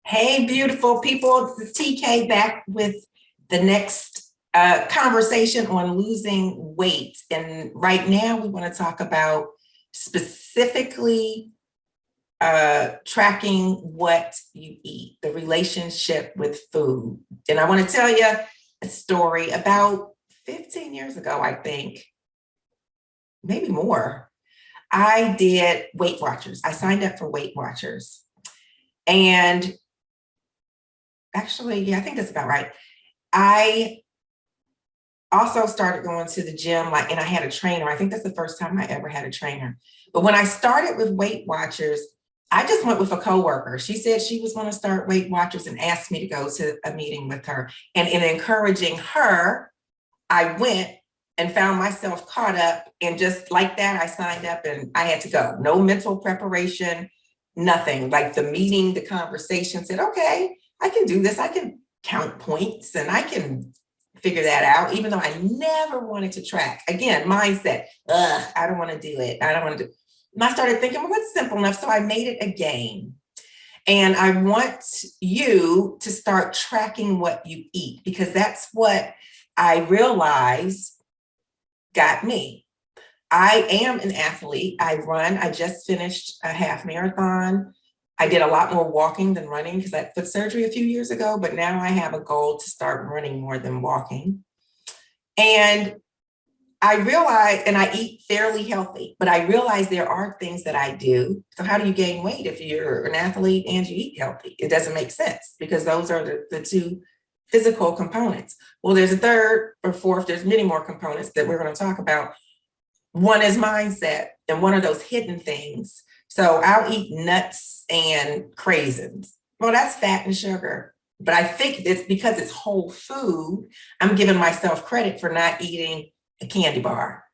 Hey, beautiful people. This is TK back with the next conversation on losing weight. And right now we want to talk about specifically tracking what you eat, the relationship with food. And I want to tell you a story about 15 years ago, I think, maybe more. I did Weight Watchers. I signed up for Weight Watchers. And actually, yeah, I think that's about right. I also started going to the gym, and I had a trainer. I think that's the first time I ever had a trainer. But when I started with Weight Watchers, I just went with a coworker. She said she was going to start Weight Watchers and asked me to go to a meeting with her. And in encouraging her, I went and found myself caught up. And just like that, I signed up and I had to go. No mental preparation, nothing. Like the meeting, the conversation said, okay, I can do this. I can count points and I can figure that out, even though I never wanted to track. Again, mindset, I don't want to do it. I don't want to do it. And I started thinking, well, what's simple enough? So I made it a game. And I want you to start tracking what you eat, because that's what I realized got me. I am an athlete. I run. I just finished a half marathon. I did a lot more walking than running because I had foot surgery a few years ago, but now I have a goal to start running more than walking. And I realize, and I eat fairly healthy, but I realize there are things that I do. So how do you gain weight if you're an athlete and you eat healthy? It doesn't make sense, because those are the two physical components. Well, there's a third or fourth, there's many more components that we're going to talk about. One is mindset, and one of those hidden things. So I'll eat nuts and craisins. Well, that's fat and sugar. But I think it's because it's whole food, I'm giving myself credit for not eating a candy bar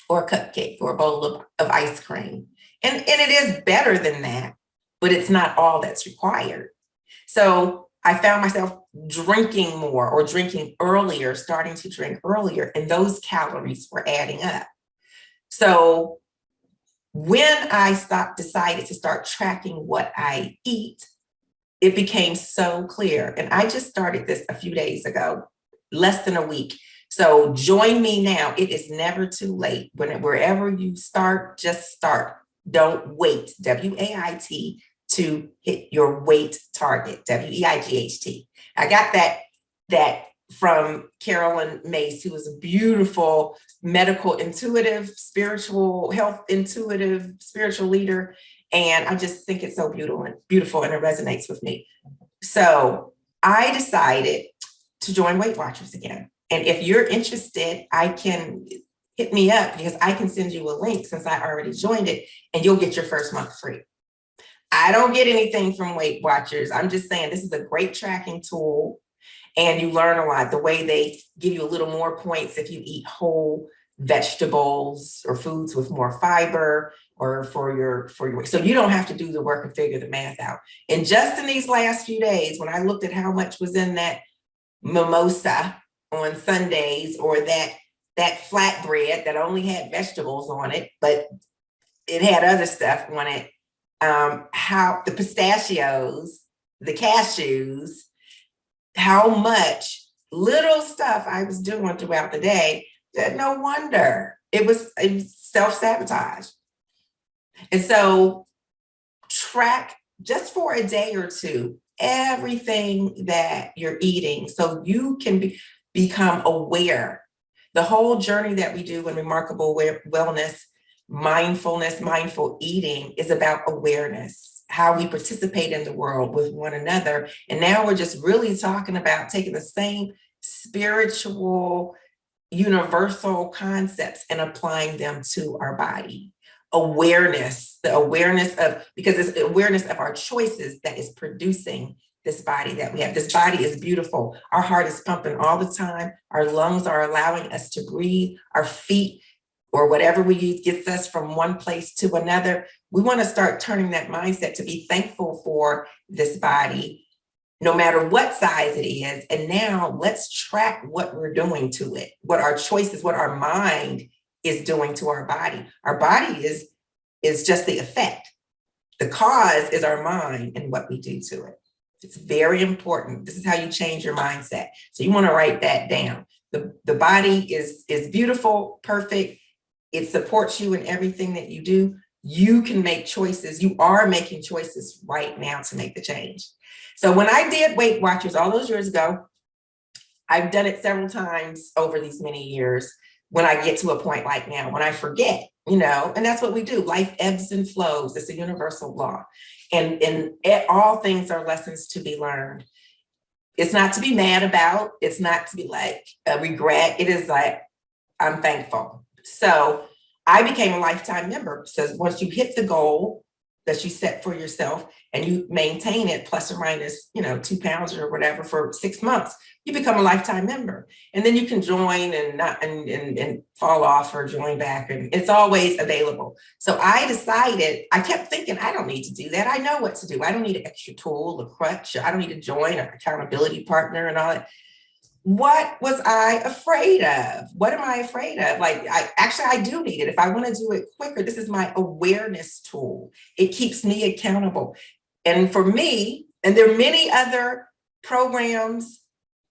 or a cupcake or a bowl of ice cream. And it is better than that, but it's not all that's required. So I found myself drinking more or drinking earlier, starting to drink earlier, and those calories were adding up. So when I decided to start tracking what I eat, it became so clear. And I just started this a few days ago, less than a week. So join me now. It is never too late. Wherever you start, just start. Don't wait. WAIT to hit your weight target. WEIGHT. I got that from Carolyn Mace, who is a beautiful medical intuitive, spiritual health intuitive, spiritual leader. And I just think it's so beautiful, and it resonates with me. So I decided to join Weight Watchers again. And if you're interested, I can hit me up, because I can send you a link since I already joined it, and you'll get your first month free. I don't get anything from Weight Watchers. I'm just saying this is a great tracking tool. And you learn a lot. The way they give you a little more points if you eat whole vegetables or foods with more fiber, or for your weight. So you don't have to do the work and figure the math out. And just in these last few days, when I looked at how much was in that mimosa on Sundays, or that flatbread that only had vegetables on it, but it had other stuff on it, how the pistachios, the cashews, how much little stuff I was doing throughout the day, that no wonder it was self-sabotage. And so track just for a day or two everything that you're eating, so you can become aware. The whole journey that we do in Remarkable Wellness, mindfulness, mindful eating is about awareness, how we participate in the world with one another. And now we're just really talking about taking the same spiritual, universal concepts and applying them to our body. Awareness, the awareness of, because it's awareness of our choices that is producing this body that we have. This body is beautiful. Our heart is pumping all the time. Our lungs are allowing us to breathe. Our feet, or whatever we use, gets us from one place to another. We want to start turning that mindset to be thankful for this body, no matter what size it is. And now let's track what we're doing to it, what our choices, what our mind is doing to our body. Our body is just the effect. The cause is our mind and what we do to it. It's very important. This is how you change your mindset. So you want to write that down. The body is beautiful, perfect. It supports you in everything that you do. You can make choices. You are making choices right now to make the change. So when I did Weight Watchers all those years ago, I've done it several times over these many years. When I get to a point like now, when I forget, and that's what we do. Life ebbs and flows. It's a universal law. And all things are lessons to be learned. It's not to be mad about. It's not to be like a regret. It is like, I'm thankful. So I became a lifetime member. So once you hit the goal that you set for yourself and you maintain it plus or minus, 2 pounds or whatever for 6 months, you become a lifetime member. And then you can join and fall off or join back. And it's always available. So I decided, I kept thinking, I don't need to do that. I know what to do. I don't need an extra tool, a crutch. I don't need to join an accountability partner and all that. What was I afraid of? What am I afraid of? Like, I do need it. If I want to do it quicker, this is my awareness tool. It keeps me accountable. And for me, and there are many other programs,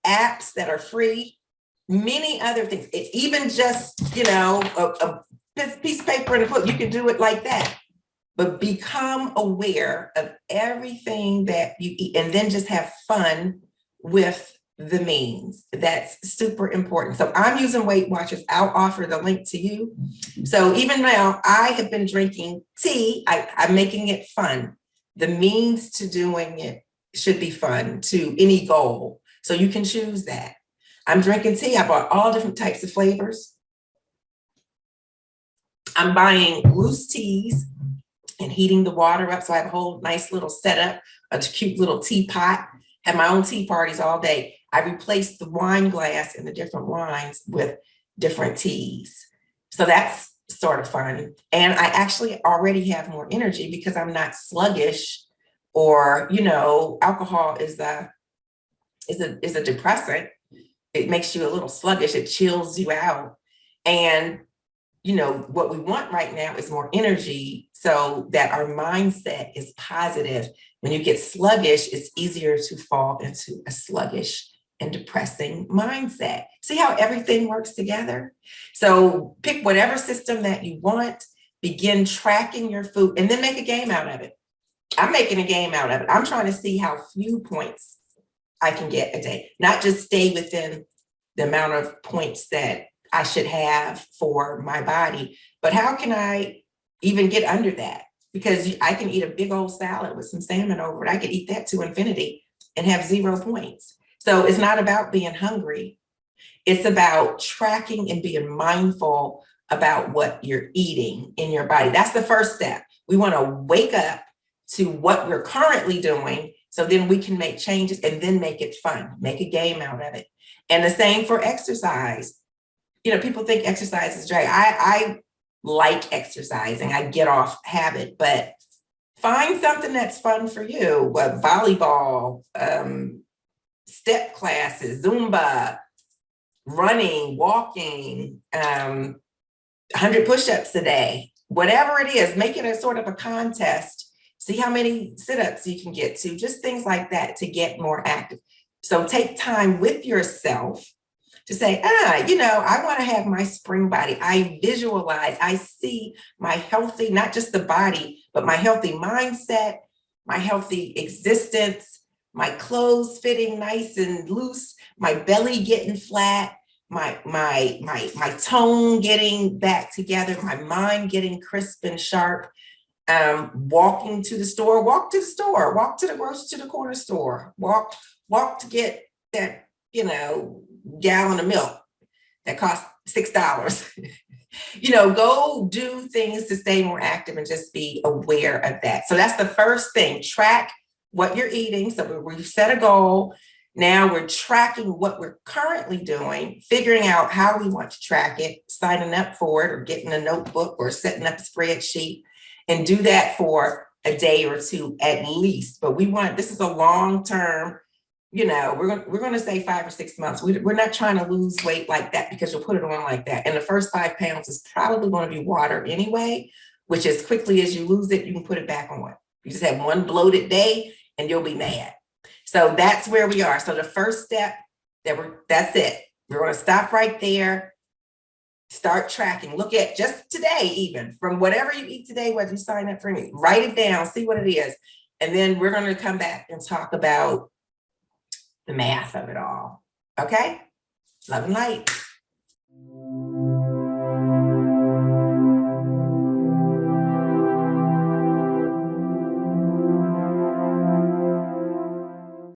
apps that are free, many other things. It's even just, a piece of paper and a book, you can do it like that. But become aware of everything that you eat and then just have fun with the means. That's super important. So I'm using Weight Watchers. I'll offer the link to you. So even now, I have been drinking tea. I'm making it fun. The means to doing it should be fun to any goal. So you can choose that. I'm drinking tea. I bought all different types of flavors. I'm buying loose teas and heating the water up. So I have a whole nice little setup, a cute little teapot. Have my own tea parties all day. I replaced the wine glass and the different wines with different teas. So that's sort of fun. And I actually already have more energy because I'm not sluggish or, alcohol is a depressant. It makes you a little sluggish. It chills you out. And, what we want right now is more energy so that our mindset is positive. When you get sluggish, it's easier to fall into a sluggish and depressing mindset. See how everything works together? So pick whatever system that you want, begin tracking your food, and then make a game out of it. I'm making a game out of it. I'm trying to see how few points I can get a day, not just stay within the amount of points that I should have for my body, but how can I even get under that? Because I can eat a big old salad with some salmon over it. I could eat that to infinity and have 0 points. So it's not about being hungry. It's about tracking and being mindful about what you're eating in your body. That's the first step. We want to wake up to what we're currently doing so then we can make changes and then make it fun, make a game out of it. And the same for exercise. People think exercise is drag. I like exercising. I get off habit, but find something that's fun for you. Volleyball, step classes, Zumba, running, walking, 100 push-ups a day, whatever it is, make it a sort of a contest. See how many sit-ups you can get to, just things like that to get more active. So take time with yourself to say, I want to have my spring body. I visualize, I see my healthy, not just the body, but my healthy mindset, my healthy existence, my clothes fitting nice and loose, my belly getting flat, my tone getting back together, my mind getting crisp and sharp. Walking to the store, walk to the store, walk to the corner store, walk to get that, gallon of milk that costs $6. Go do things to stay more active and just be aware of that. So that's the first thing. Track what you're eating. So we've set a goal. Now we're tracking what we're currently doing, figuring out how we want to track it, signing up for it or getting a notebook or setting up a spreadsheet, and do that for a day or two at least. But this is a long-term, we're going to say 5 or 6 months. We're not trying to lose weight like that because you'll put it on like that. And the first 5 pounds is probably going to be water anyway, which as quickly as you lose it, you can put it back on. You just have one bloated day and you'll be mad. So that's where we are. So the first step that's it. We're going to stop right there. Start tracking. Look at just today, even from whatever you eat today, whether you sign up for me, write it down, see what it is. And then we're going to come back and talk about the math of it all. Okay? Love and light.